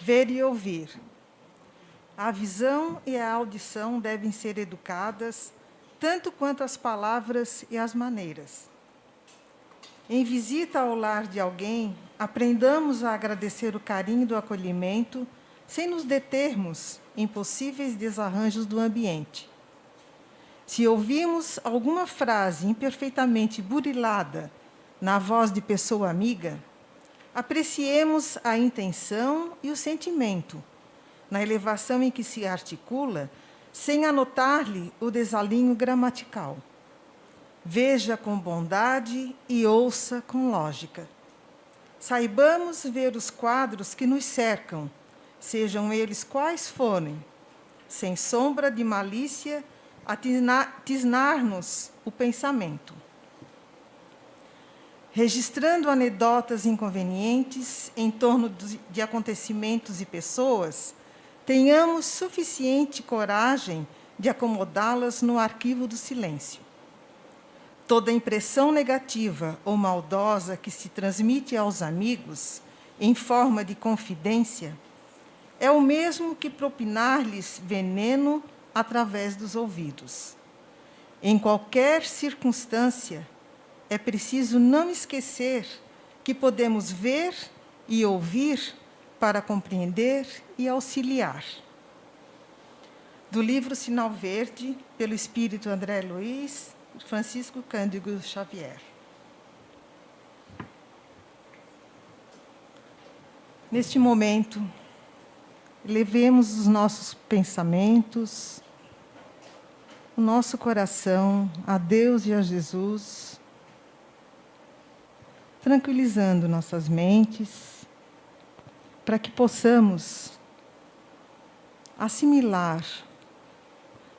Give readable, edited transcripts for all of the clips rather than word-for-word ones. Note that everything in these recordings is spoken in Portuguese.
ver e ouvir. A visão e a audição devem ser educadas, tanto quanto as palavras e as maneiras. Em visita ao lar de alguém, aprendamos a agradecer o carinho do acolhimento, sem nos determos em possíveis desarranjos do ambiente. Se ouvimos alguma frase imperfeitamente burilada na voz de pessoa amiga, apreciemos a intenção e o sentimento, na elevação em que se articula, sem anotar-lhe o desalinho gramatical. Veja com bondade e ouça com lógica. Saibamos ver os quadros que nos cercam, sejam eles quais forem, sem sombra de malícia, a tisnar-nos o pensamento. Registrando anedotas inconvenientes em torno de acontecimentos e pessoas, tenhamos suficiente coragem de acomodá-las no arquivo do silêncio. Toda impressão negativa ou maldosa que se transmite aos amigos, em forma de confidência, é o mesmo que propinar-lhes veneno através dos ouvidos. Em qualquer circunstância, é preciso não esquecer que podemos ver e ouvir para compreender e auxiliar. Do livro Sinal Verde, pelo espírito André Luiz, Francisco Cândido Xavier. Neste momento, levemos os nossos pensamentos, o nosso coração a Deus e a Jesus, tranquilizando nossas mentes, para que possamos assimilar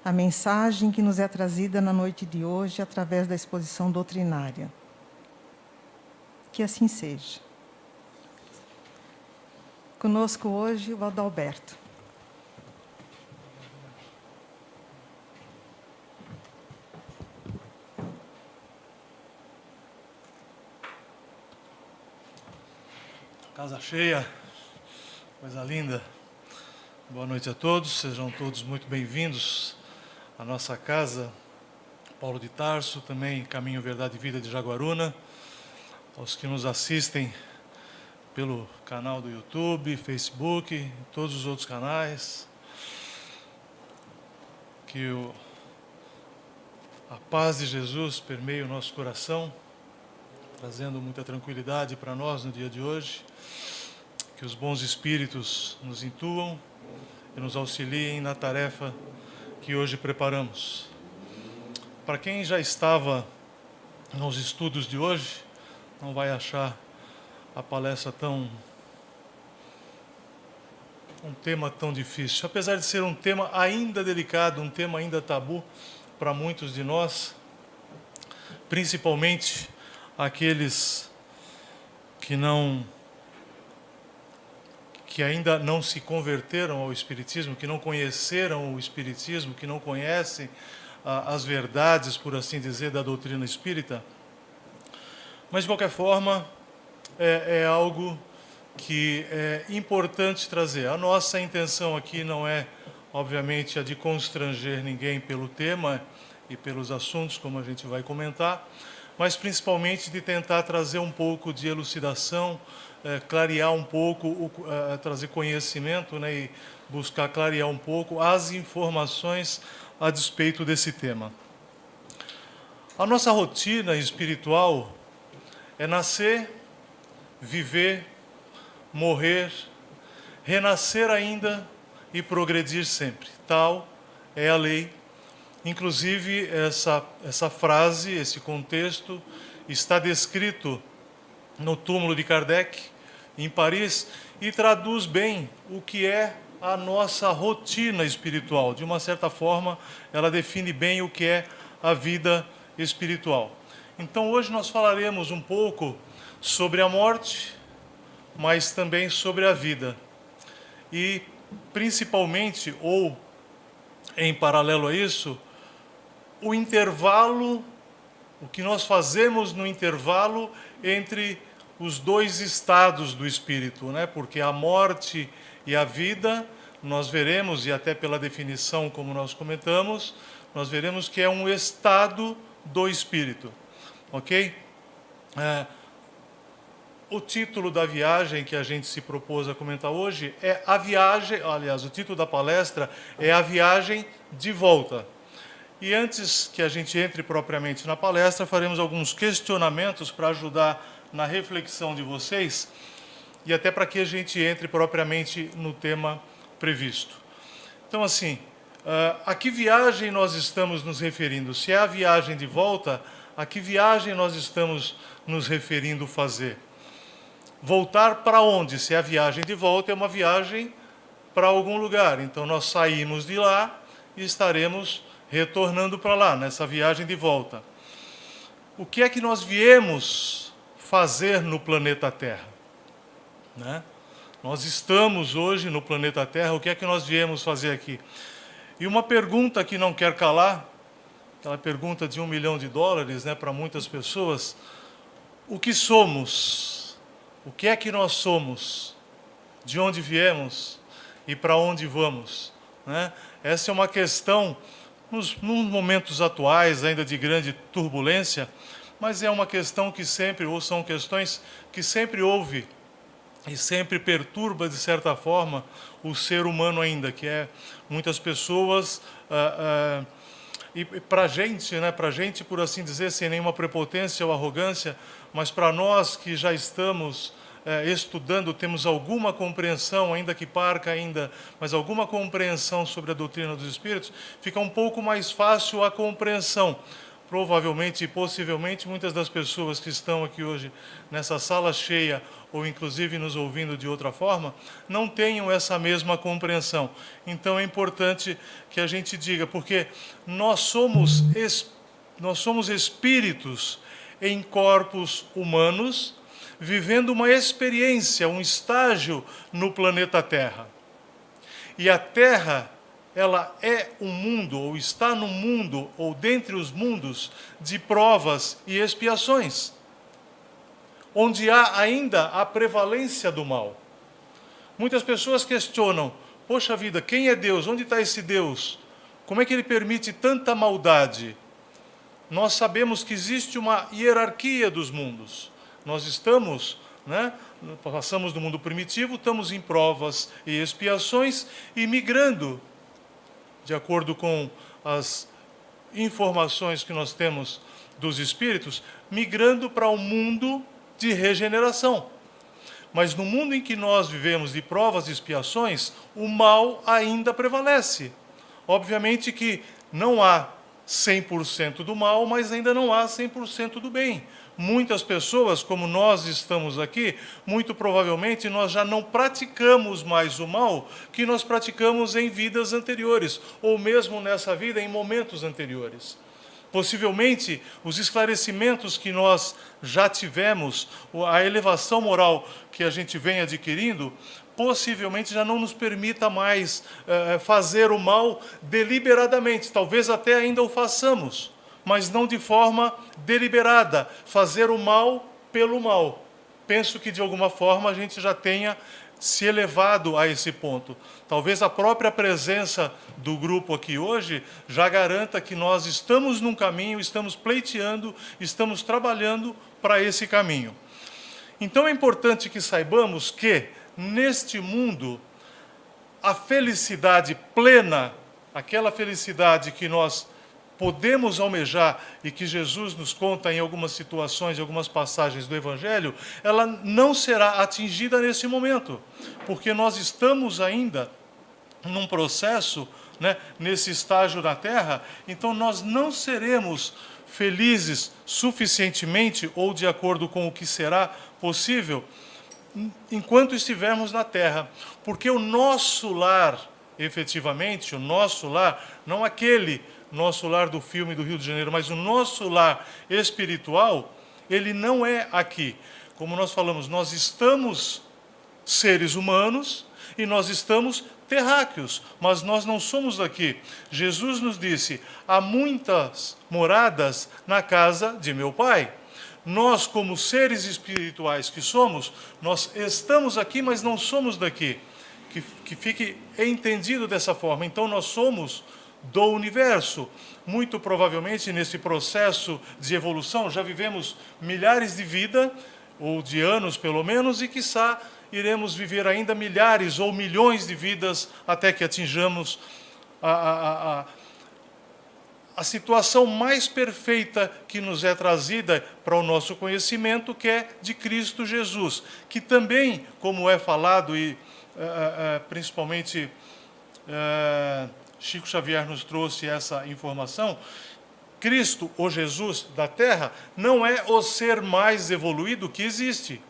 a mensagem que nos é trazida na noite de hoje através da exposição doutrinária. Que assim seja. Conosco hoje o Adalberto. Casa cheia, coisa linda. Boa noite a todos, sejam todos muito bem-vindos à nossa casa, Paulo de Tarso, também Caminho, Verdade e Vida de Jaguaruna, aos que nos assistem pelo canal do YouTube, Facebook, e todos os outros canais. Que a paz de Jesus permeie o nosso coração, trazendo muita tranquilidade para nós no dia de hoje. Que os bons espíritos nos intuam e nos auxiliem na tarefa que hoje preparamos. Para quem já estava nos estudos de hoje, não vai achar a palestra um tema tão difícil. Apesar de ser um tema ainda delicado, um tema ainda tabu para muitos de nós, principalmente aqueles que ainda não se converteram ao Espiritismo, que não conheceram o Espiritismo, que não conhecem as verdades, por assim dizer, da doutrina espírita. Mas, de qualquer forma, é algo que é importante trazer. A nossa intenção aqui não é, obviamente, a de constranger ninguém pelo tema e pelos assuntos, como a gente vai comentar, mas principalmente de tentar trazer um pouco de elucidação, clarear um pouco, trazer conhecimento, né, e buscar clarear um pouco as informações a despeito desse tema. A nossa rotina espiritual é nascer, viver, morrer, renascer ainda e progredir sempre. Tal é a lei. Inclusive, essa frase, esse contexto, está descrito no túmulo de Kardec, em Paris, e traduz bem o que é a nossa rotina espiritual. De uma certa forma, ela define bem o que é a vida espiritual. Então, hoje nós falaremos um pouco sobre a morte, mas também sobre a vida. E, principalmente, ou em paralelo a isso, o intervalo, o que nós fazemos no intervalo entre os dois estados do espírito, né? Porque a morte e a vida, nós veremos, e até pela definição, como nós comentamos, nós veremos que é um estado do espírito, ok? O título da viagem que a gente se propôs a comentar hoje é a viagem, aliás, o título da palestra é a viagem de volta. E antes que a gente entre propriamente na palestra, faremos alguns questionamentos para ajudar na reflexão de vocês e até para que a gente entre propriamente no tema previsto. Então, assim, a que viagem nós estamos nos referindo? Se é a viagem de volta, a que viagem nós estamos nos referindo fazer? Voltar para onde? Se a viagem de volta é uma viagem para algum lugar. Então, nós saímos de lá e estaremos retornando para lá, nessa viagem de volta. O que é que nós viemos fazer no planeta Terra? Né? Nós estamos hoje no planeta Terra, o que é que nós viemos fazer aqui? E uma pergunta que não quer calar, aquela pergunta de $1 milhão, né, para muitas pessoas: o que somos? O que é que nós somos? De onde viemos? E para onde vamos? Né? Essa é uma questão, nos momentos atuais, ainda de grande turbulência, mas é uma questão que sempre, ou são questões que sempre houve e sempre perturba, de certa forma, o ser humano ainda, que é muitas pessoas... E para a gente, né, por assim dizer, sem nenhuma prepotência ou arrogância, mas para nós que já estamos estudando, temos alguma compreensão, ainda que parca ainda, mas alguma compreensão sobre a doutrina dos Espíritos, fica um pouco mais fácil a compreensão. Provavelmente e possivelmente muitas das pessoas que estão aqui hoje nessa sala cheia, ou inclusive nos ouvindo de outra forma, não tenham essa mesma compreensão. Então é importante que a gente diga, porque nós somos espíritos em corpos humanos, vivendo uma experiência, um estágio no planeta Terra. E a Terra, ela é um mundo, ou está no mundo, ou dentre os mundos, de provas e expiações, onde há ainda a prevalência do mal. Muitas pessoas questionam: poxa vida, quem é Deus? Onde está esse Deus? Como é que ele permite tanta maldade? Nós sabemos que existe uma hierarquia dos mundos. Nós estamos, né, passamos do mundo primitivo, estamos em provas e expiações e migrando, de acordo com as informações que nós temos dos espíritos, migrando para um mundo de regeneração. Mas no mundo em que nós vivemos de provas e expiações, o mal ainda prevalece. Obviamente que não há 100% do mal, mas ainda não há 100% do bem. Muitas pessoas, como nós estamos aqui, muito provavelmente nós já não praticamos mais o mal que nós praticamos em vidas anteriores, ou mesmo nessa vida em momentos anteriores. Possivelmente, os esclarecimentos que nós já tivemos, a elevação moral que a gente vem adquirindo, possivelmente já não nos permita mais fazer o mal deliberadamente. Talvez até ainda o façamos, mas não de forma deliberada, fazer o mal pelo mal. Penso que, de alguma forma, a gente já tenha se elevado a esse ponto. Talvez a própria presença do grupo aqui hoje já garanta que nós estamos num caminho, estamos pleiteando, estamos trabalhando para esse caminho. Então é importante que saibamos que, neste mundo, a felicidade plena, aquela felicidade que nós podemos almejar e que Jesus nos conta em algumas situações, em algumas passagens do Evangelho, ela não será atingida nesse momento, porque nós estamos ainda num processo, né, nesse estágio na Terra, então nós não seremos felizes suficientemente ou de acordo com o que será possível enquanto estivermos na Terra, porque o nosso lar, efetivamente, o nosso lar, não aquele nosso lar do filme do Rio de Janeiro, mas o nosso lar espiritual, ele não é aqui. Como nós falamos, nós estamos seres humanos e nós estamos terráqueos, mas nós não somos daqui. Jesus nos disse: há muitas moradas na casa de meu Pai. Nós, como seres espirituais que somos, nós estamos aqui, mas não somos daqui. Que fique entendido dessa forma. Então, nós somos do universo. Muito provavelmente, nesse processo de evolução, já vivemos milhares de vidas, ou de anos pelo menos, e quiçá iremos viver ainda milhares ou milhões de vidas até que atinjamos a situação mais perfeita que nos é trazida para o nosso conhecimento, que é de Cristo Jesus, que também, como é falado, e principalmente Chico Xavier nos trouxe essa informação, Cristo, ou Jesus da Terra, não é o ser mais evoluído que existe.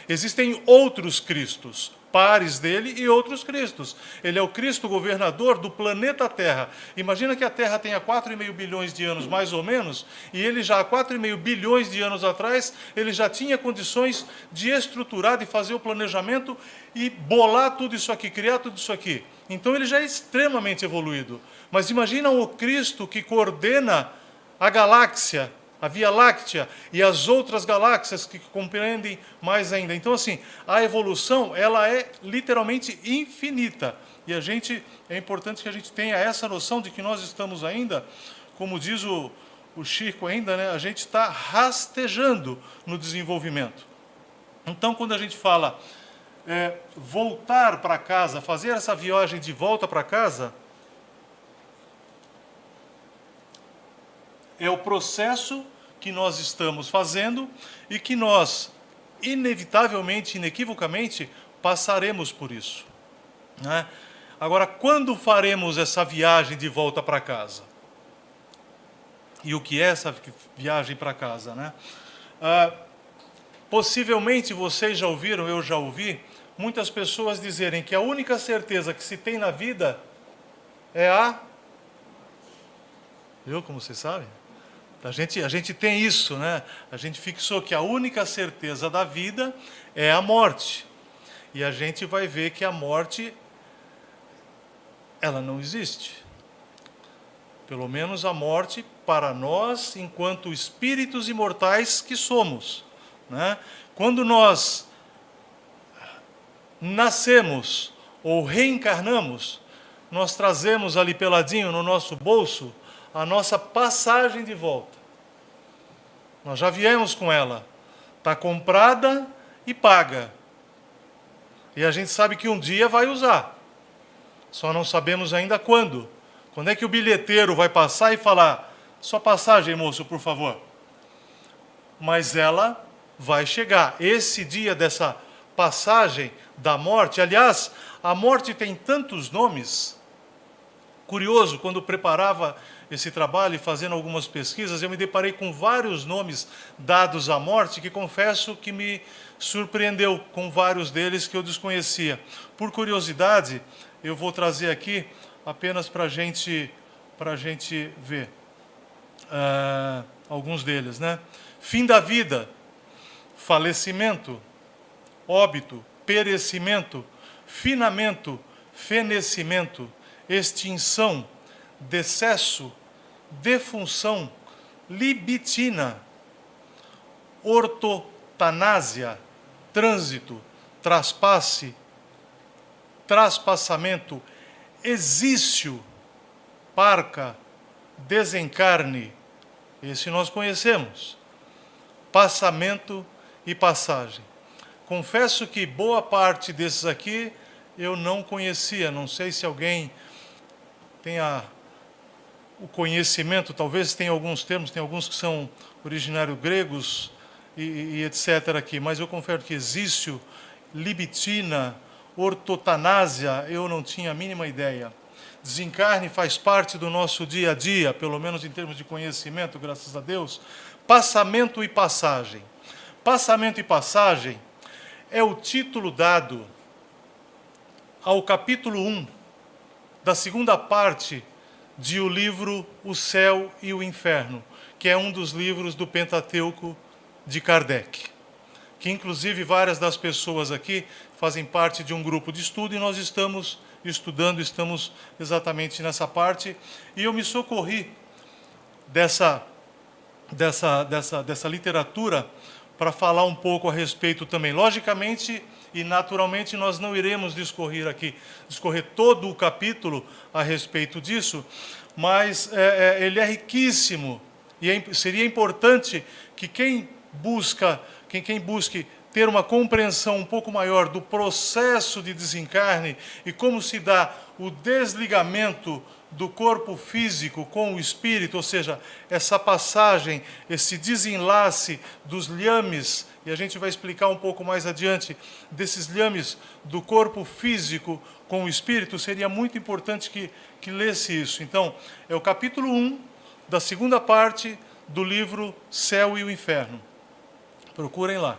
Existem outros Cristos, pares dele e outros Cristos. Ele é o Cristo governador do planeta Terra. Imagina que a Terra tenha 4,5 bilhões de anos, mais ou menos, e ele já há 4,5 bilhões de anos atrás, ele já tinha condições de estruturar, de fazer o planejamento e bolar tudo isso aqui, criar tudo isso aqui. Então ele já é extremamente evoluído. Mas imagina o Cristo que coordena a galáxia, a Via Láctea e as outras galáxias que compreendem mais ainda. Então, assim, a evolução, ela é literalmente infinita. E é importante que a gente tenha essa noção de que nós estamos ainda, como diz o Chico ainda, né, a gente está rastejando no desenvolvimento. Então, quando a gente fala voltar para casa, fazer essa viagem de volta para casa, é o processo que nós estamos fazendo e que nós, inevitavelmente, inequivocamente, passaremos por isso, né? Agora, quando faremos essa viagem de volta para casa? E o que é essa viagem para casa, né? Possivelmente vocês já ouviram, eu já ouvi, muitas pessoas dizerem que a única certeza que se tem na vida é a... Viu como vocês sabem? A gente tem isso, né? A gente fixou que a única certeza da vida é a morte. E a gente vai ver que a morte, ela não existe. Pelo menos a morte para nós, enquanto espíritos imortais que somos, né? Quando nós nascemos ou reencarnamos, nós trazemos ali peladinho no nosso bolso a nossa passagem de volta. Nós já viemos com ela. Está comprada e paga. E a gente sabe que um dia vai usar. Só não sabemos ainda quando. Quando é que o bilheteiro vai passar e falar: sua passagem, moço, por favor. Mas ela vai chegar. Esse dia dessa passagem da morte, aliás, a morte tem tantos nomes. Curioso, quando preparava esse trabalho e fazendo algumas pesquisas, eu me deparei com vários nomes dados à morte que confesso que me surpreendeu, com vários deles que eu desconhecia. Por curiosidade, eu vou trazer aqui apenas para a gente ver alguns deles, né? Fim da vida, falecimento, óbito, perecimento, finamento, fenecimento, extinção, decesso, defunção, libitina, ortotanásia, trânsito, traspasse, traspassamento, exício, parca, desencarne, esse nós conhecemos, passamento e passagem. Confesso que boa parte desses aqui eu não conhecia, não sei se alguém tenha o conhecimento, talvez tenha alguns termos, tem alguns que são originários gregos e etc. aqui, mas eu confesso que exício, libitina, ortotanásia, eu não tinha a mínima ideia. Desencarne faz parte do nosso dia a dia, pelo menos em termos de conhecimento, graças a Deus. Passamento e passagem. Passamento e passagem é o título dado ao capítulo 1 da segunda parte de o livro O Céu e o Inferno, que é um dos livros do Pentateuco de Kardec, que inclusive várias das pessoas aqui fazem parte de um grupo de estudo e nós estamos estudando, estamos exatamente nessa parte, e eu me socorri dessa dessa literatura para falar um pouco a respeito também. Logicamente e naturalmente nós não iremos discorrer todo o capítulo a respeito disso, mas ele é riquíssimo e seria importante que quem busque ter uma compreensão um pouco maior do processo de desencarne e como se dá o desligamento do corpo físico com o espírito, ou seja, essa passagem, esse desenlace dos lhames, e a gente vai explicar um pouco mais adiante, desses lhames do corpo físico com o espírito, seria muito importante que lesse isso. Então, é o capítulo 1 da segunda parte do livro Céu e o Inferno. Procurem lá.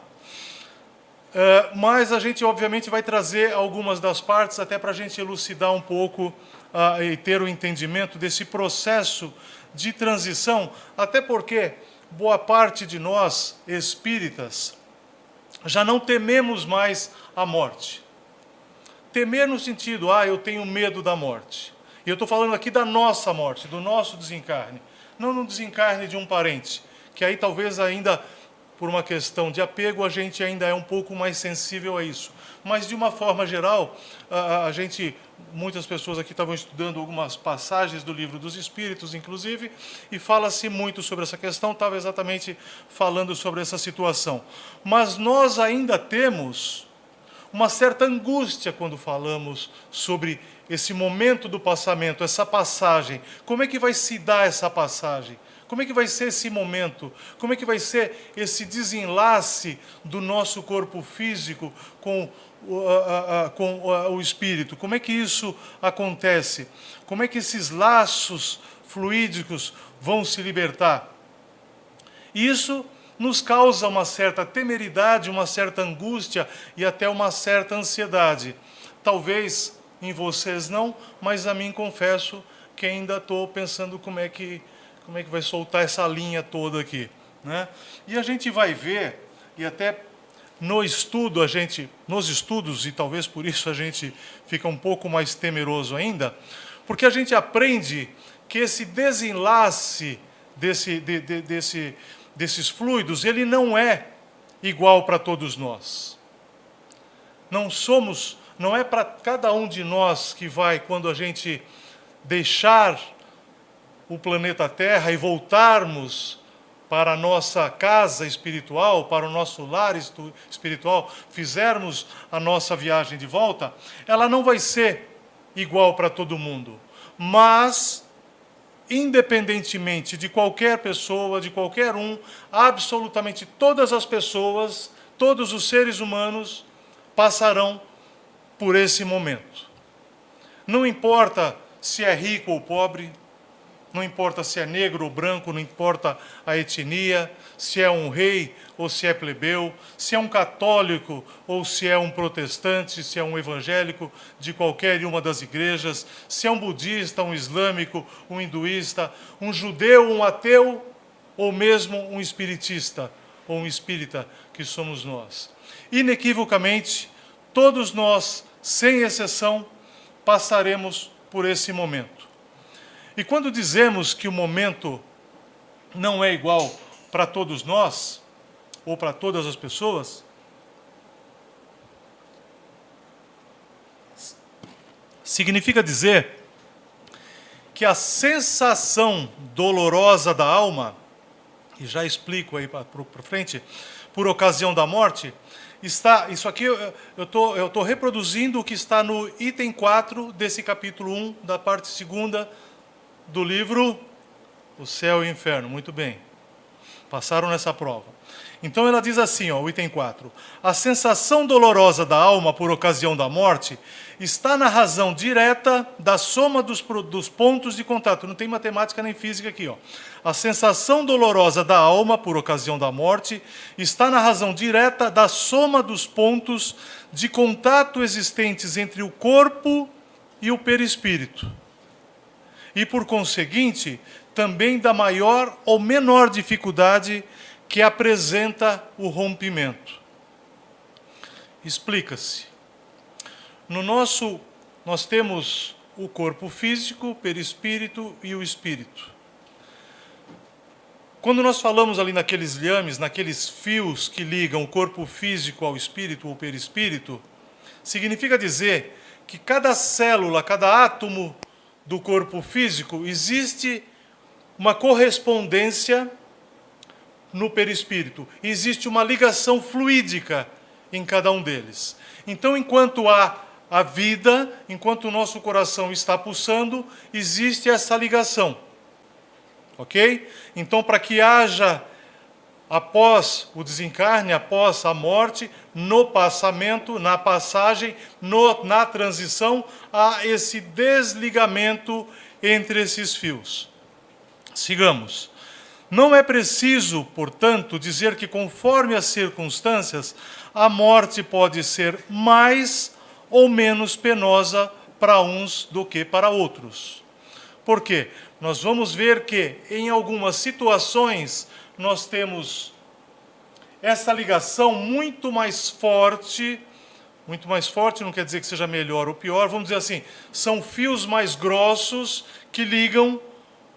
Mas a gente, obviamente, vai trazer algumas das partes até para a gente elucidar um pouco e ter o entendimento desse processo de transição, até porque boa parte de nós, espíritas, já não tememos mais a morte. Temer no sentido, eu tenho medo da morte. E eu estou falando aqui da nossa morte, do nosso desencarne. Não no desencarne de um parente, que aí talvez ainda, por uma questão de apego, a gente ainda é um pouco mais sensível a isso. Mas, de uma forma geral, muitas pessoas aqui estavam estudando algumas passagens do Livro dos Espíritos, inclusive, e fala-se muito sobre essa questão, estava exatamente falando sobre essa situação. Mas nós ainda temos uma certa angústia quando falamos sobre esse momento do passamento, essa passagem. Como é que vai se dar essa passagem? Como é que vai ser esse momento? Como é que vai ser esse desenlace do nosso corpo físico com o espírito? Como é que isso acontece? Como é que esses laços fluídicos vão se libertar? Isso nos causa uma certa temeridade, uma certa angústia e até uma certa ansiedade. Talvez em vocês não, mas a mim confesso que ainda estou pensando como é que vai soltar essa linha toda aqui, né? E a gente vai ver, e até no estudo nos estudos, e talvez por isso a gente fica um pouco mais temeroso ainda, porque a gente aprende que esse desenlace desses fluidos, ele não é igual para todos nós. Não é para cada um de nós que vai, quando a gente deixar o planeta Terra e voltarmos para a nossa casa espiritual, para o nosso lar espiritual, fizermos a nossa viagem de volta, ela não vai ser igual para todo mundo. Mas, independentemente de qualquer pessoa, de qualquer um, absolutamente todas as pessoas, todos os seres humanos passarão por esse momento. Não importa se é rico ou pobre, não importa se é negro ou branco, não importa a etnia, se é um rei ou se é plebeu, se é um católico ou se é um protestante, se é um evangélico de qualquer uma das igrejas, se é um budista, um islâmico, um hinduísta, um judeu, um ateu ou mesmo um espiritista ou um espírita, que somos nós. Inequivocamente, todos nós, sem exceção, passaremos por esse momento. E quando dizemos que o momento não é igual para todos nós, ou para todas as pessoas, significa dizer que a sensação dolorosa da alma, e já explico aí para frente, por ocasião da morte, isso aqui eu estou reproduzindo o que está no item 4 desse capítulo 1, da parte 2ª, do livro O Céu e o Inferno. Muito bem. Passaram nessa prova. Então ela diz assim, o item 4. A sensação dolorosa da alma por ocasião da morte está na razão direta da soma dos pontos de contato. Não tem matemática nem física aqui. A sensação dolorosa da alma por ocasião da morte está na razão direta da soma dos pontos de contato existentes entre o corpo e o perispírito. E, por conseguinte, também da maior ou menor dificuldade que apresenta o rompimento. Explica-se. Nós temos o corpo físico, o perispírito e o espírito. Quando nós falamos ali naqueles liames, naqueles fios que ligam o corpo físico ao espírito ou perispírito, significa dizer que cada célula, cada átomo do corpo físico, existe uma correspondência no perispírito. Existe uma ligação fluídica em cada um deles. Então, enquanto há a vida, enquanto o nosso coração está pulsando, existe essa ligação. Ok? Então, para que haja, após o desencarne, após a morte, no passamento, na passagem, na transição, há esse desligamento entre esses fios. Sigamos. Não é preciso, portanto, dizer que, conforme as circunstâncias, a morte pode ser mais ou menos penosa para uns do que para outros. Por quê? Nós vamos ver que, em algumas situações, nós temos essa ligação muito mais forte não quer dizer que seja melhor ou pior, vamos dizer assim, são fios mais grossos que ligam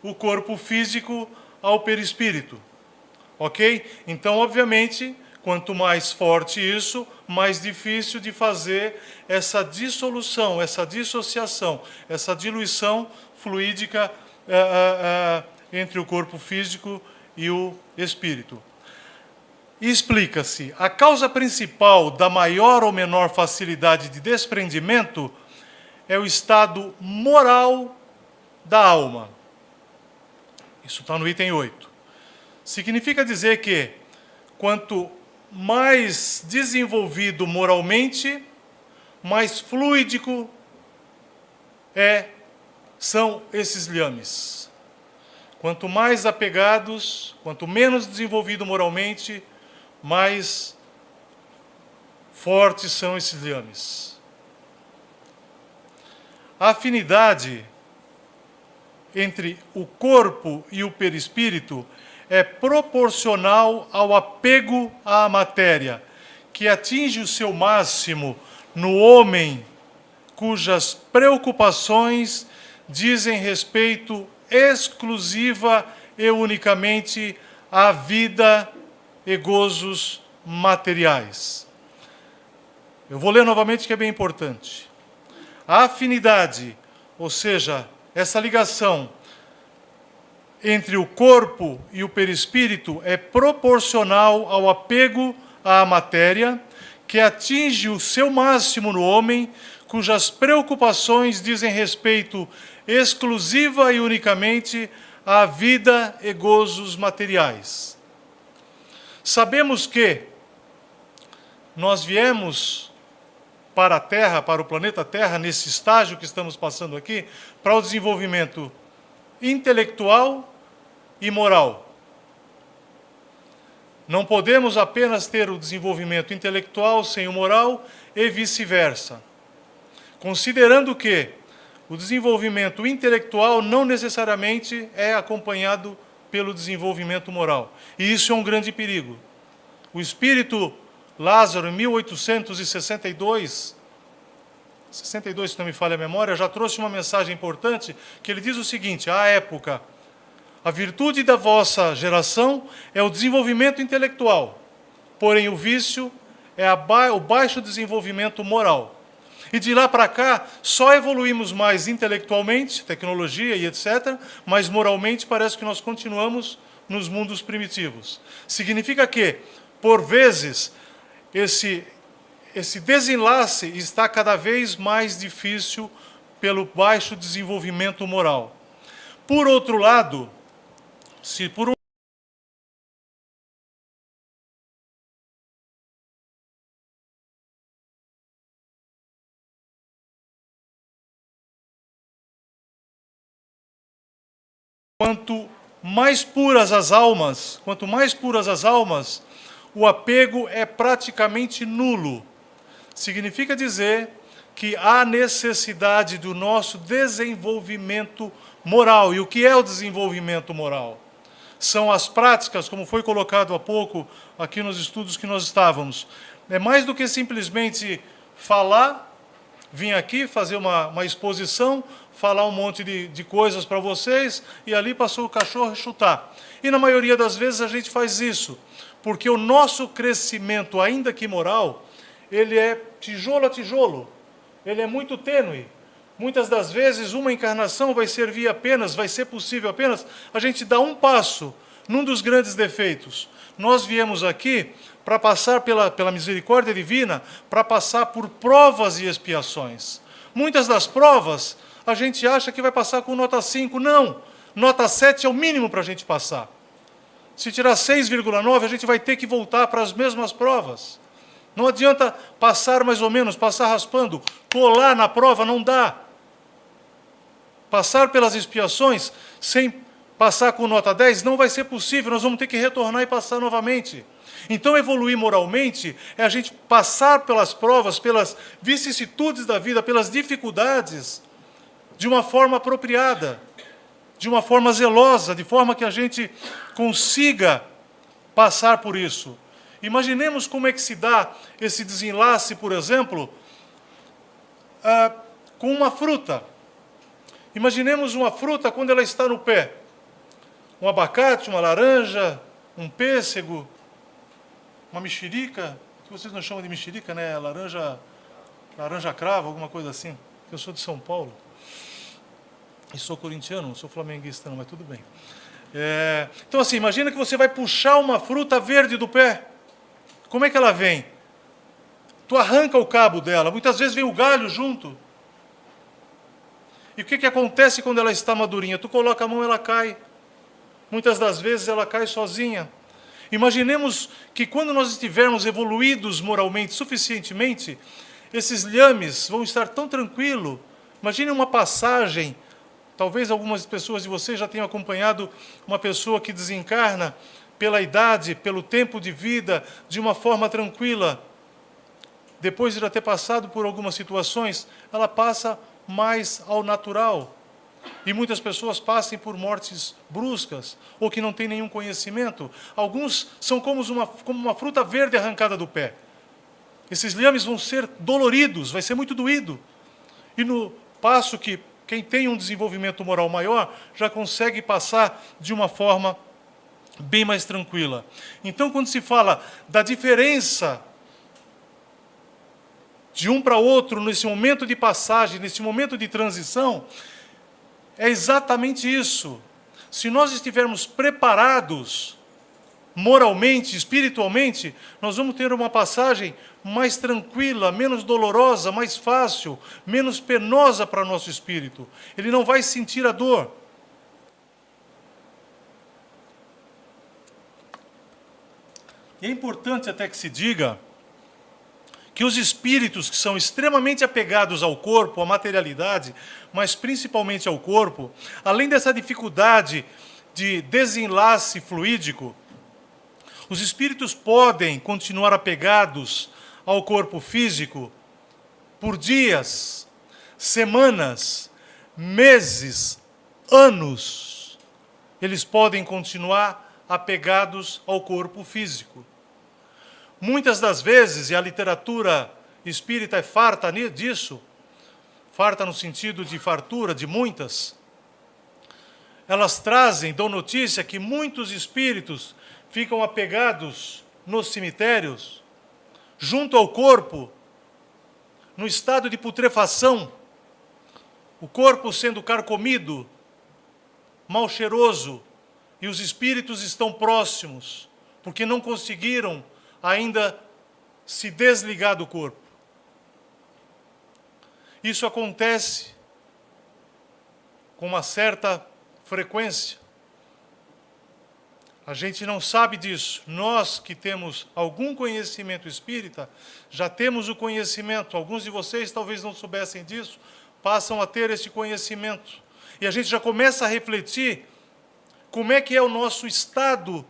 o corpo físico ao perispírito. Ok? Então, obviamente, quanto mais forte isso, mais difícil de fazer essa dissolução, essa dissociação, essa diluição fluídica entre o corpo físico e o espírito. E explica-se, a causa principal da maior ou menor facilidade de desprendimento é o estado moral da alma. Isso está no item 8. Significa dizer que, quanto mais desenvolvido moralmente, mais fluídico são esses liames. Quanto mais apegados, quanto menos desenvolvido moralmente, mais fortes são esses liames. A afinidade entre o corpo e o perispírito é proporcional ao apego à matéria, que atinge o seu máximo no homem cujas preocupações dizem respeito exclusiva e unicamente à vida e gozos materiais. Eu vou ler novamente, que é bem importante. A afinidade, ou seja, essa ligação entre o corpo e o perispírito é proporcional ao apego à matéria, que atinge o seu máximo no homem, cujas preocupações dizem respeito exclusiva e unicamente à vida e gozos materiais. Sabemos que nós viemos para a Terra, para o planeta Terra, nesse estágio que estamos passando aqui, para o desenvolvimento intelectual e moral. Não podemos apenas ter o desenvolvimento intelectual sem o moral e vice-versa. Considerando que o desenvolvimento intelectual não necessariamente é acompanhado pelo desenvolvimento moral. E isso é um grande perigo. O espírito Lázaro, em 1862, se não me falha a memória, já trouxe uma mensagem importante, que ele diz o seguinte: à época, a virtude da vossa geração é o desenvolvimento intelectual, porém o vício é o baixo desenvolvimento moral. E de lá para cá, só evoluímos mais intelectualmente, tecnologia e etc., mas moralmente parece que nós continuamos nos mundos primitivos. Significa que, por vezes, esse desenlace está cada vez mais difícil pelo baixo desenvolvimento moral. Por outro lado, se por um quanto mais puras as almas, o apego é praticamente nulo. Significa dizer que há necessidade do nosso desenvolvimento moral. E o que é o desenvolvimento moral? São as práticas, como foi colocado há pouco aqui nos estudos que nós estávamos. É mais do que simplesmente falar vim aqui fazer uma exposição, falar um monte de coisas para vocês, e ali passou o cachorro e chutar. E na maioria das vezes a gente faz isso, porque o nosso crescimento, ainda que moral, ele é tijolo a tijolo, ele é muito tênue. Muitas das vezes uma encarnação vai servir apenas, vai ser possível apenas a gente dar um passo num dos grandes defeitos. Nós viemos aqui para passar pela misericórdia divina, para passar por provas e expiações. Muitas das provas a gente acha que vai passar com nota 5. Não, nota 7 é o mínimo para a gente passar. Se tirar 6,9, a gente vai ter que voltar para as mesmas provas. Não adianta passar mais ou menos, passar raspando, colar na prova, não dá. Passar pelas expiações sem passar com nota 10 não vai ser possível, nós vamos ter que retornar e passar novamente. Então, evoluir moralmente é a gente passar pelas provas, pelas vicissitudes da vida, pelas dificuldades, de uma forma apropriada, de uma forma zelosa, de forma que a gente consiga passar por isso. Imaginemos como é que se dá esse desenlace, por exemplo, com uma fruta. Imaginemos uma fruta quando ela está no pé. Um abacate, uma laranja, um pêssego, uma mexerica, que vocês não chamam de mexerica, né? Laranja cravo, alguma coisa assim. Eu sou de São Paulo. E sou corintiano, não sou flamenguista não, mas tudo bem. Então assim, imagina que você vai puxar uma fruta verde do pé. Como é que ela vem? Tu arranca o cabo dela, muitas vezes vem o galho junto. E o que acontece quando ela está madurinha? Tu coloca a mão, ela cai. Muitas das vezes ela cai sozinha. Imaginemos que quando nós estivermos evoluídos moralmente suficientemente, esses lhames vão estar tão tranquilos. Imagine uma passagem, talvez algumas pessoas de vocês já tenham acompanhado uma pessoa que desencarna pela idade, pelo tempo de vida, de uma forma tranquila. Depois de já ter passado por algumas situações, ela passa mais ao natural. E muitas pessoas passam por mortes bruscas, ou que não têm nenhum conhecimento. Alguns são como uma fruta verde arrancada do pé. Esses lhames vão ser doloridos, vai ser muito doído. E no passo que quem tem um desenvolvimento moral maior, já consegue passar de uma forma bem mais tranquila. Então, quando se fala da diferença de um para outro, nesse momento de passagem, nesse momento de transição, é exatamente isso. Se nós estivermos preparados moralmente, espiritualmente, nós vamos ter uma passagem mais tranquila, menos dolorosa, mais fácil, menos penosa para o nosso espírito. Ele não vai sentir a dor. E é importante até que se diga que os espíritos que são extremamente apegados ao corpo, à materialidade, mas principalmente ao corpo, além dessa dificuldade de desenlace fluídico, os espíritos podem continuar apegados ao corpo físico por dias, semanas, meses, anos. Eles podem continuar apegados ao corpo físico. Muitas das vezes, e a literatura espírita é farta disso, farta no sentido de fartura, de muitas, elas dão notícia que muitos espíritos ficam apegados nos cemitérios, junto ao corpo, no estado de putrefação, o corpo sendo carcomido, mal cheiroso, e os espíritos estão próximos, porque não conseguiram ainda se desligar do corpo. Isso acontece com uma certa frequência. A gente não sabe disso. Nós que temos algum conhecimento espírita, já temos o conhecimento. Alguns de vocês talvez não soubessem disso, passam a ter esse conhecimento. E a gente já começa a refletir como é que é o nosso estado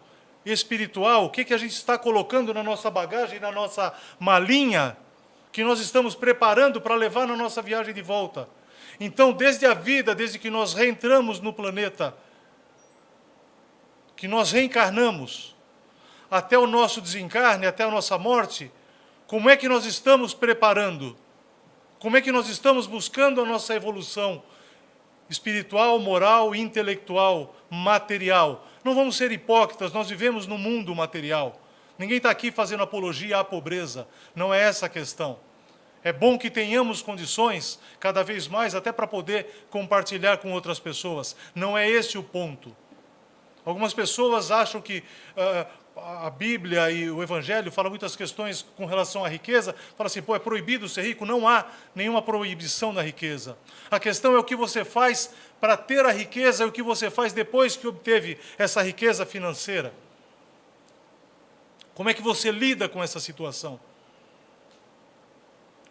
espiritual, o que a gente está colocando na nossa bagagem, na nossa malinha, que nós estamos preparando para levar na nossa viagem de volta. Então, desde a vida, desde que nós reentramos no planeta, que nós reencarnamos, até o nosso desencarne, até a nossa morte, como é que nós estamos preparando? Como é que nós estamos buscando a nossa evolução espiritual, moral, intelectual, material? Não vamos ser hipócritas, nós vivemos no mundo material. Ninguém está aqui fazendo apologia à pobreza, não é essa a questão. É bom que tenhamos condições, cada vez mais, até para poder compartilhar com outras pessoas. Não é esse o ponto. Algumas pessoas acham que a Bíblia e o Evangelho falam muitas questões com relação à riqueza. Fala assim, é proibido ser rico. Não há nenhuma proibição da riqueza. A questão é o que você faz para ter a riqueza e o que você faz depois que obteve essa riqueza financeira. Como é que você lida com essa situação?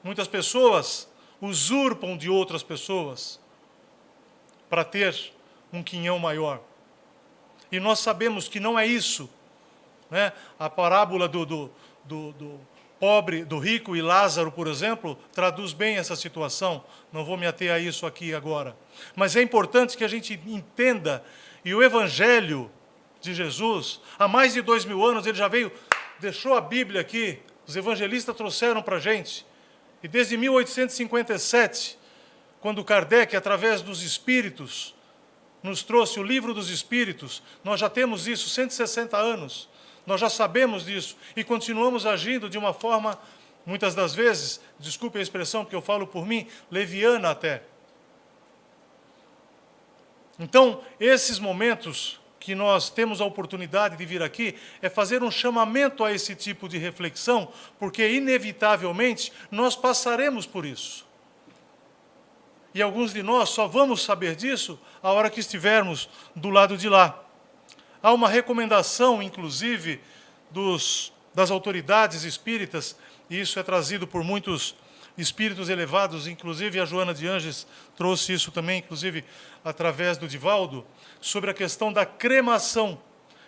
Muitas pessoas usurpam de outras pessoas para ter um quinhão maior. E nós sabemos que não é isso, né? A parábola do pobre, do rico e Lázaro, por exemplo, traduz bem essa situação. Não vou me ater a isso aqui agora. Mas é importante que a gente entenda, e o Evangelho de Jesus, há mais de 2000 anos, ele já veio, deixou a Bíblia aqui, os evangelistas trouxeram para a gente. E desde 1857, quando Kardec, através dos Espíritos, nos trouxe o Livro dos Espíritos, nós já temos isso, 160 anos, nós já sabemos disso, e continuamos agindo de uma forma, muitas das vezes, desculpe a expressão, porque eu falo por mim, leviana até. Então, esses momentos que nós temos a oportunidade de vir aqui, é fazer um chamamento a esse tipo de reflexão, porque, inevitavelmente, nós passaremos por isso. E alguns de nós só vamos saber disso a hora que estivermos do lado de lá. Há uma recomendação, inclusive, das autoridades espíritas, e isso é trazido por muitos espíritos elevados, inclusive a Joana de Ângeles trouxe isso também, inclusive através do Divaldo, sobre a questão da cremação,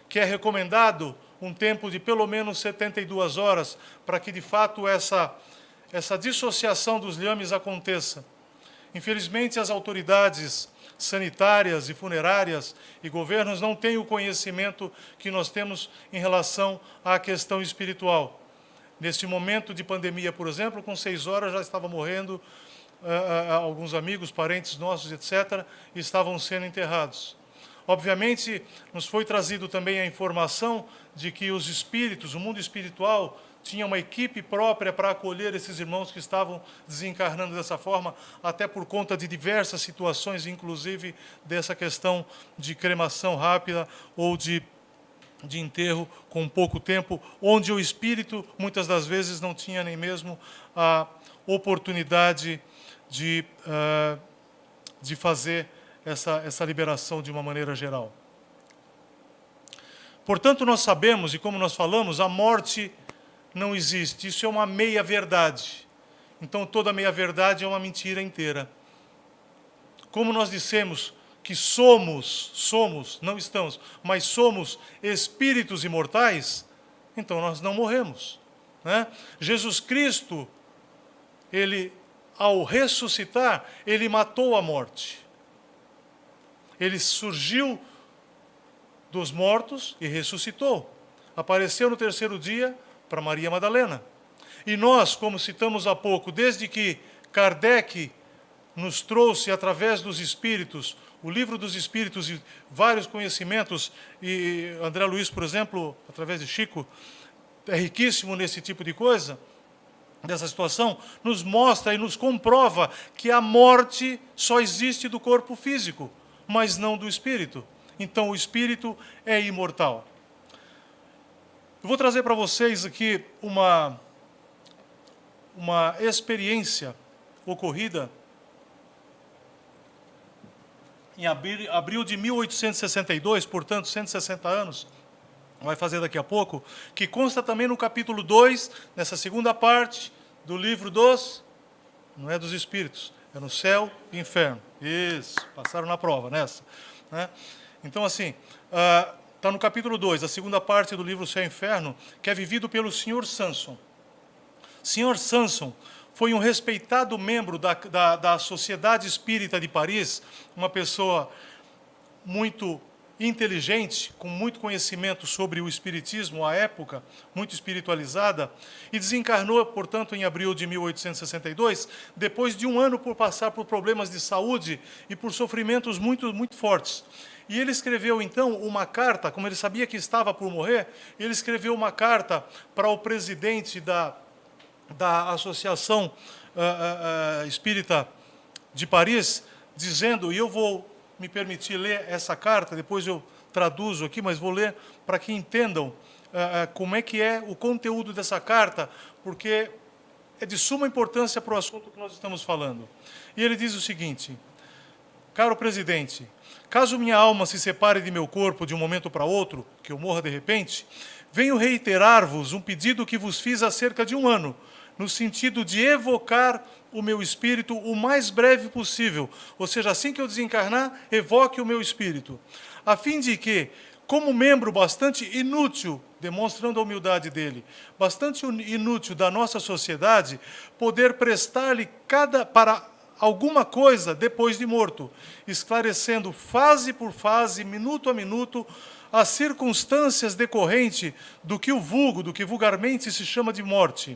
que é recomendado um tempo de pelo menos 72 horas, para que de fato essa dissociação dos lhames aconteça. Infelizmente, as autoridades sanitárias e funerárias e governos não têm o conhecimento que nós temos em relação à questão espiritual. Neste momento de pandemia, por exemplo, com 6 horas já estava morrendo alguns amigos, parentes nossos, etc., e estavam sendo enterrados. Obviamente, nos foi trazido também a informação de que os espíritos, o mundo espiritual, tinha uma equipe própria para acolher esses irmãos que estavam desencarnando dessa forma, até por conta de diversas situações, inclusive dessa questão de cremação rápida ou de enterro com pouco tempo, onde o espírito, muitas das vezes, não tinha nem mesmo a oportunidade de fazer essa liberação de uma maneira geral. Portanto, nós sabemos, e como nós falamos, a morte não existe. Isso é uma meia-verdade. Então, toda meia-verdade é uma mentira inteira. Como nós dissemos que somos, não estamos, mas somos espíritos imortais, então nós não morremos, né? Jesus Cristo, ele, ao ressuscitar, ele matou a morte. Ele surgiu dos mortos e ressuscitou. Apareceu no terceiro dia para Maria Madalena. E nós, como citamos há pouco, desde que Kardec nos trouxe, através dos Espíritos, o Livro dos Espíritos e vários conhecimentos, e André Luiz, por exemplo, através de Chico, é riquíssimo nesse tipo de coisa, dessa situação, nos mostra e nos comprova que a morte só existe do corpo físico, mas não do espírito. Então, o espírito é imortal. Eu vou trazer para vocês aqui uma experiência ocorrida em abril de 1862, portanto, 160 anos, vai fazer daqui a pouco, que consta também no capítulo 2, nessa segunda parte do livro não é dos Espíritos, é no céu e inferno. Isso, passaram na prova nessa, né? Então, assim, está no capítulo 2, a segunda parte do livro Céu e Inferno, que é vivido pelo Sr. Sanson. Sr. Sanson foi um respeitado membro da Sociedade Espírita de Paris, uma pessoa muito inteligente, com muito conhecimento sobre o espiritismo à época, muito espiritualizada, e desencarnou, portanto, em abril de 1862, depois de um ano por passar por problemas de saúde e por sofrimentos muito, muito fortes. E ele escreveu, então, uma carta, como ele sabia que estava por morrer, ele escreveu uma carta para o presidente da Associação Espírita de Paris, dizendo, e eu vou me permitir ler essa carta, depois eu traduzo aqui, mas vou ler para que entendam como é que é o conteúdo dessa carta, porque é de suma importância para o assunto que nós estamos falando. E ele diz o seguinte: caro presidente, caso minha alma se separe de meu corpo de um momento para outro, que eu morra de repente, venho reiterar-vos um pedido que vos fiz há cerca de um ano, no sentido de evocar o meu espírito o mais breve possível, ou seja, assim que eu desencarnar, evoque o meu espírito, a fim de que, como membro bastante inútil, demonstrando a humildade dele, bastante inútil da nossa sociedade, poder prestar-lhe para alguma coisa depois de morto, esclarecendo fase por fase, minuto a minuto, as circunstâncias decorrentes do que vulgarmente se chama de morte,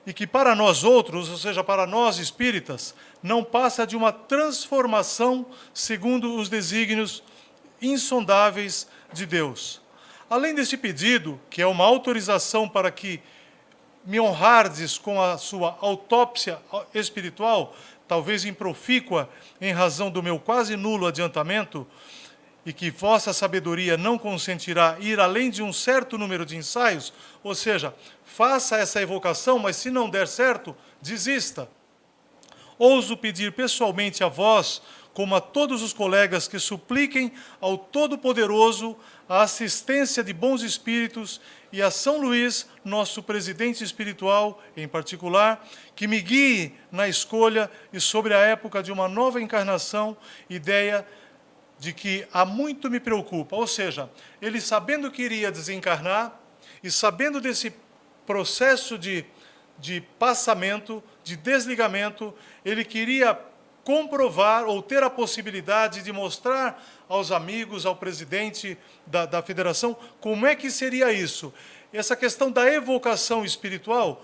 e que para nós outros, ou seja, para nós espíritas, não passa de uma transformação segundo os desígnios insondáveis de Deus. Além desse pedido, que é uma autorização para que me honrardes com a sua autópsia espiritual, talvez improfícua em razão do meu quase nulo adiantamento, e que vossa sabedoria não consentirá ir além de um certo número de ensaios, ou seja, faça essa evocação, mas se não der certo, desista. Ouso pedir pessoalmente a vós, como a todos os colegas, que supliquem ao Todo-Poderoso a assistência de bons espíritos e a São Luís, nosso presidente espiritual, em particular, que me guie na escolha e sobre a época de uma nova encarnação, ideia de que há muito me preocupa. Ou seja, ele sabendo que iria desencarnar e sabendo desse processo de passamento, de desligamento, ele queria comprovar ou ter a possibilidade de mostrar aos amigos, ao presidente da federação, como é que seria isso. Essa questão da evocação espiritual,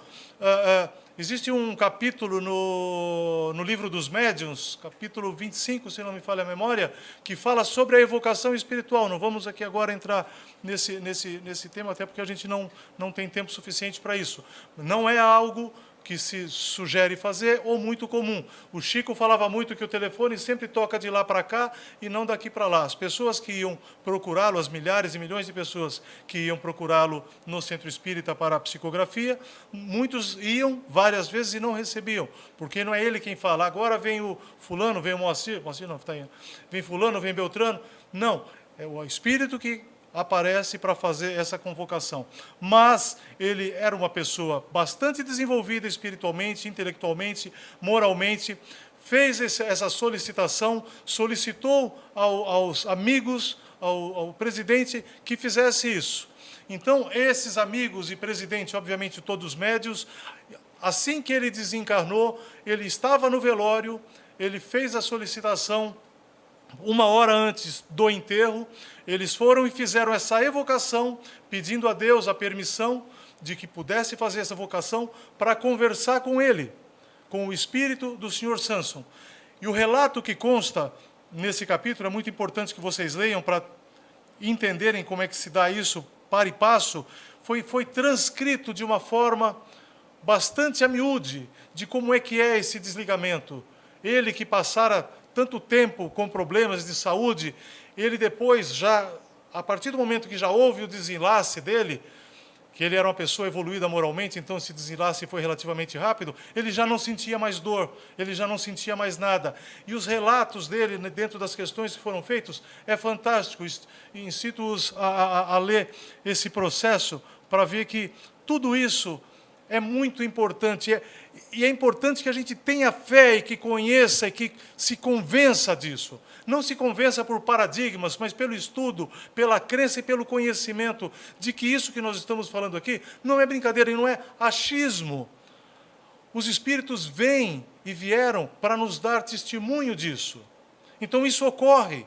existe um capítulo no livro dos médiuns, capítulo 25, se não me falha a memória, que fala sobre a evocação espiritual. Não vamos aqui agora entrar nesse tema, até porque a gente não tem tempo suficiente para isso. Não é algo que se sugere fazer ou muito comum. O Chico falava muito que o telefone sempre toca de lá para cá e não daqui para lá. As pessoas que iam procurá-lo, as milhares e milhões de pessoas que iam procurá-lo no Centro Espírita para a psicografia, muitos iam várias vezes e não recebiam, porque não é ele quem fala, agora vem o fulano, vem o Moacir não, está aí, vem fulano, vem Beltrano. Não, é o Espírito que aparece para fazer essa convocação. Mas ele era uma pessoa bastante desenvolvida espiritualmente, intelectualmente, moralmente, fez essa solicitação, solicitou aos amigos, ao presidente, que fizesse isso. Então, esses amigos e presidente, obviamente todos médios, assim que ele desencarnou, ele estava no velório, ele fez a solicitação. Uma hora antes do enterro, eles foram e fizeram essa evocação, pedindo a Deus a permissão de que pudesse fazer essa evocação para conversar com ele, com o espírito do Sr. Samson. E o relato que consta nesse capítulo, é muito importante que vocês leiam para entenderem como é que se dá isso, para e passo, foi transcrito de uma forma bastante a miúde, de como é que é esse desligamento. Ele que passara tanto tempo com problemas de saúde, ele depois, já a partir do momento que já houve o desenlace dele, que ele era uma pessoa evoluída moralmente, então esse desenlace foi relativamente rápido, ele já não sentia mais dor, ele já não sentia mais nada. E os relatos dele, dentro das questões que foram feitos, é fantástico. Incito-os a ler esse processo para ver que tudo isso é muito importante. E é importante que a gente tenha fé e que conheça e que se convença disso. Não se convença por paradigmas, mas pelo estudo, pela crença e pelo conhecimento de que isso que nós estamos falando aqui não é brincadeira e não é achismo. Os espíritos vêm e vieram para nos dar testemunho disso. Então isso ocorre.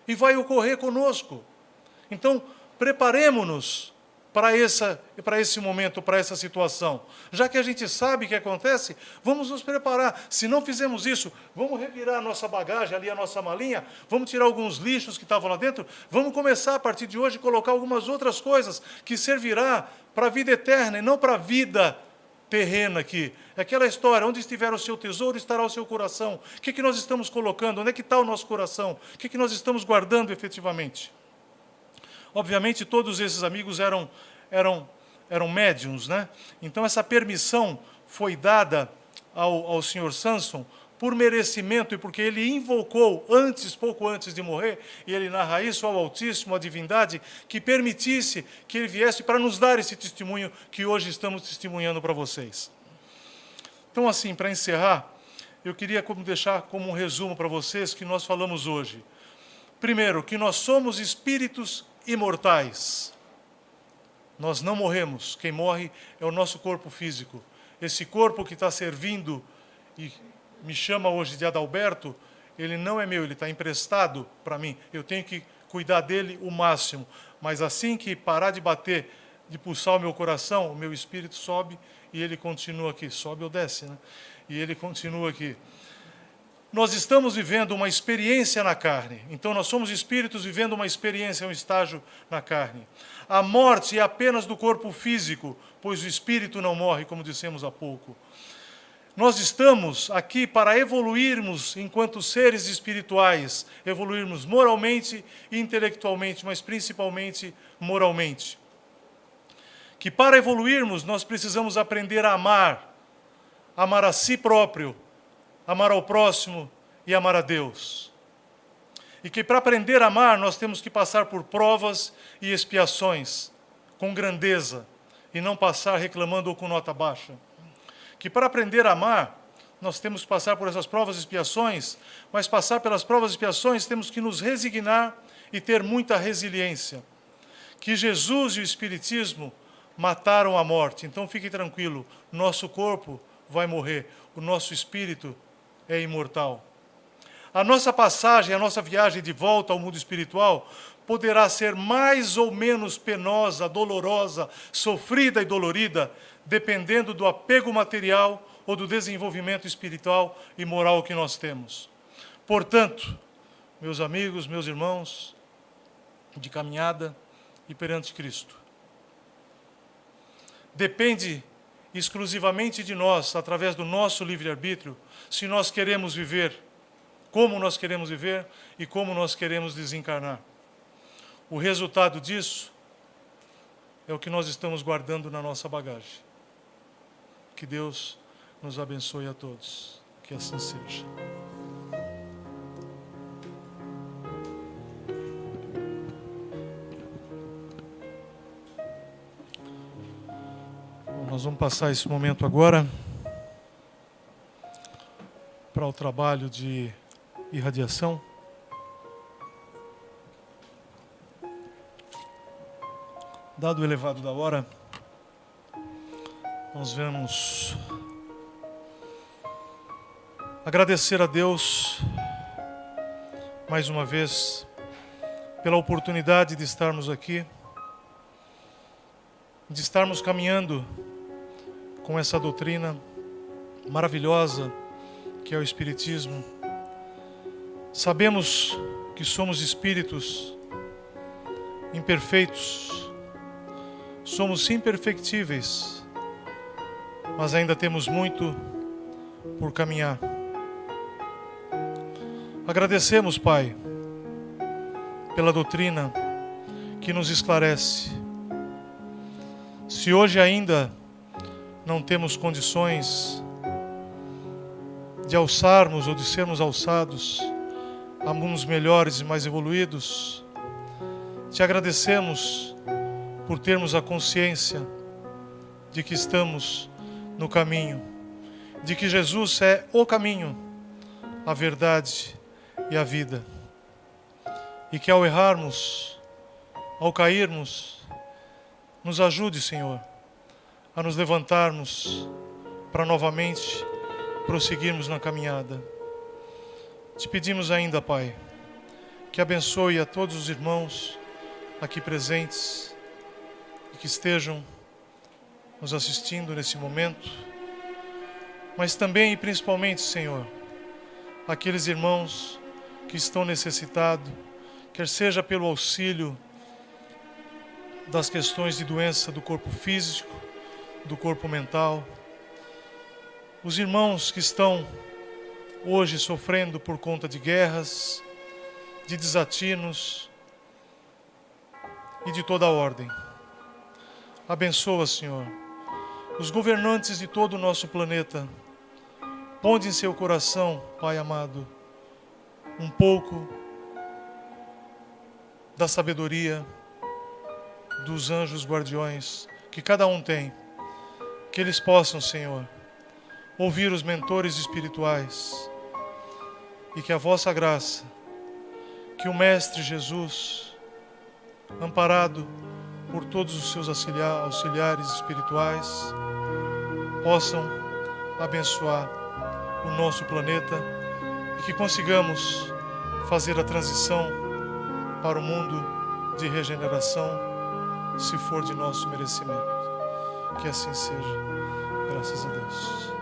e vai ocorrer conosco. Então, preparemo-nos para esse momento, para essa situação. Já que a gente sabe o que acontece, vamos nos preparar. Se não fizermos isso, vamos revirar a nossa bagagem, ali a nossa malinha, vamos tirar alguns lixos que estavam lá dentro, vamos começar a partir de hoje a colocar algumas outras coisas que servirá para a vida eterna e não para a vida terrena aqui. É aquela história, onde estiver o seu tesouro, estará o seu coração. O que nós estamos colocando? Onde é que está o nosso coração? O que nós estamos guardando efetivamente? Obviamente, todos esses amigos eram médiuns, né? Então, essa permissão foi dada ao senhor Samson por merecimento e porque ele invocou pouco antes de morrer, e ele narra isso ao Altíssimo, à divindade, que permitisse que ele viesse para nos dar esse testemunho que hoje estamos testemunhando para vocês. Então, assim, para encerrar, eu queria deixar como um resumo para vocês que nós falamos hoje. Primeiro, que nós somos espíritos imortais. Nós não morremos. Quem morre é o nosso corpo físico. Esse corpo que está servindo e me chama hoje de Adalberto, ele não é meu, ele está emprestado para mim. Eu tenho que cuidar dele o máximo. Mas assim que parar de bater, de pulsar o meu coração, o meu espírito sobe e ele continua aqui. Sobe ou desce, né? E ele continua aqui. Nós estamos vivendo uma experiência na carne. Então, nós somos espíritos vivendo uma experiência, um estágio na carne. A morte é apenas do corpo físico, pois o espírito não morre, como dissemos há pouco. Nós estamos aqui para evoluirmos enquanto seres espirituais, evoluirmos moralmente e intelectualmente, mas principalmente moralmente. Que para evoluirmos, nós precisamos aprender a amar a si próprio, amar ao próximo e amar a Deus. E que para aprender a amar, nós temos que passar por provas e expiações, com grandeza, e não passar reclamando ou com nota baixa. Que para aprender a amar, nós temos que passar por essas provas e expiações, mas passar pelas provas e expiações temos que nos resignar e ter muita resiliência. Que Jesus e o Espiritismo mataram a morte. Então fique tranquilo, nosso corpo vai morrer, o nosso espírito é imortal. A nossa passagem, a nossa viagem de volta ao mundo espiritual poderá ser mais ou menos penosa, dolorosa, sofrida e dolorida, dependendo do apego material ou do desenvolvimento espiritual e moral que nós temos. Portanto, meus amigos, meus irmãos, de caminhada e perante Cristo, depende exclusivamente de nós, através do nosso livre-arbítrio, se nós queremos viver, como nós queremos viver e como nós queremos desencarnar. O resultado disso é o que nós estamos guardando na nossa bagagem. Que Deus nos abençoe a todos. Que assim seja. Nós vamos passar esse momento agora para o trabalho de irradiação. Dado o elevado da hora, nós vamos agradecer a Deus mais uma vez pela oportunidade de estarmos aqui, de estarmos caminhando com essa doutrina maravilhosa que é o Espiritismo. Sabemos que somos espíritos imperfeitos, somos imperfectíveis, mas ainda temos muito por caminhar. Agradecemos, Pai, pela doutrina que nos esclarece. Se hoje ainda não temos condições de alçarmos ou de sermos alçados a mundos melhores e mais evoluídos, te agradecemos por termos a consciência de que estamos no caminho, de que Jesus é o caminho, a verdade e a vida. E que ao errarmos, ao cairmos, nos ajude, Senhor, a nos levantarmos para novamente prosseguirmos na caminhada. Te pedimos ainda, Pai, que abençoe a todos os irmãos aqui presentes e que estejam nos assistindo nesse momento, mas também e principalmente, Senhor, aqueles irmãos que estão necessitados, quer seja pelo auxílio das questões de doença do corpo físico, do corpo mental, os irmãos que estão hoje sofrendo por conta de guerras, de desatinos e de toda a ordem. Abençoa, Senhor, os governantes de todo o nosso planeta. Ponde em seu coração, Pai amado, um pouco da sabedoria dos anjos guardiões que cada um tem, que eles possam, Senhor, ouvir os mentores espirituais e que a vossa graça, que o Mestre Jesus, amparado por todos os seus auxiliares espirituais, possam abençoar o nosso planeta e que consigamos fazer a transição para o mundo de regeneração, se for de nosso merecimento. Que assim seja. Graças a Deus.